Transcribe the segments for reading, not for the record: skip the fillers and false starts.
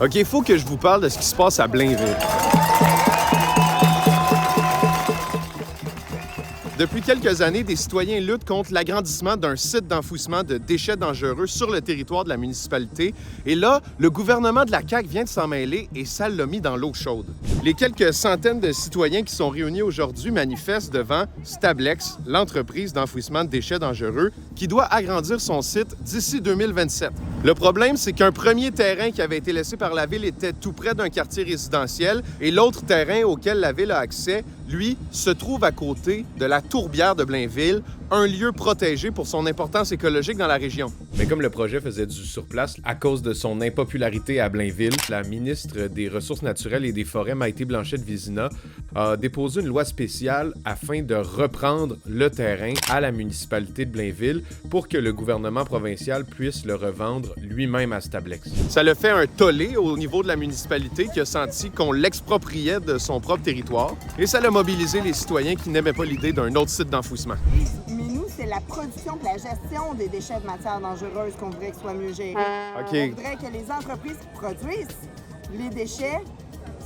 OK, il faut que je vous parle de ce qui se passe à Blainville. Depuis quelques années, des citoyens luttent contre l'agrandissement d'un site d'enfouissement de déchets dangereux sur le territoire de la municipalité. Et là, le gouvernement de la CAQ vient de s'en mêler et ça l'a mis dans l'eau chaude. Les quelques centaines de citoyens qui sont réunis aujourd'hui manifestent devant Stablex, l'entreprise d'enfouissement de déchets dangereux, qui doit agrandir son site d'ici 2027. Le problème, c'est qu'un premier terrain qui avait été laissé par la Ville était tout près d'un quartier résidentiel et l'autre terrain auquel la Ville a accès, lui, se trouve à côté de la tourbière de Blainville, un lieu protégé pour son importance écologique dans la région. Mais comme le projet faisait du surplace à cause de son impopularité à Blainville, la ministre des Ressources naturelles et des Forêts, Maïté Blanchette-Vizina, a déposé une loi spéciale afin de reprendre le terrain à la municipalité de Blainville pour que le gouvernement provincial puisse le revendre lui-même à Stablex. Ça l'a fait un tollé au niveau de la municipalité qui a senti qu'on l'expropriait de son propre territoire et ça l'a mobilisé les citoyens qui n'aimaient pas l'idée d'un autre site d'enfouissement. Mais nous, c'est la production et la gestion des déchets de matières dangereuses qu'on voudrait que soit mieux gérée. OK. On voudrait que les entreprises qui produisent les déchets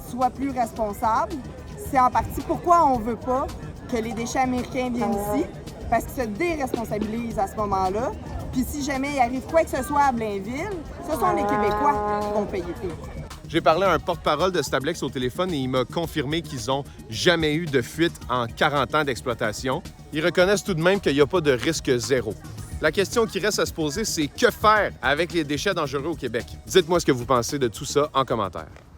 soient plus responsables. C'est en partie pourquoi on ne veut pas que les déchets américains viennent ici, parce qu'ils se déresponsabilisent à ce moment-là. Puis si jamais il arrive quoi que ce soit à Blainville, ce sont les Québécois qui vont payer tout. J'ai parlé à un porte-parole de Stablex au téléphone et il m'a confirmé qu'ils n'ont jamais eu de fuite en 40 ans d'exploitation. Ils reconnaissent tout de même qu'il n'y a pas de risque zéro. La question qui reste à se poser, c'est que faire avec les déchets dangereux au Québec? Dites-moi ce que vous pensez de tout ça en commentaire.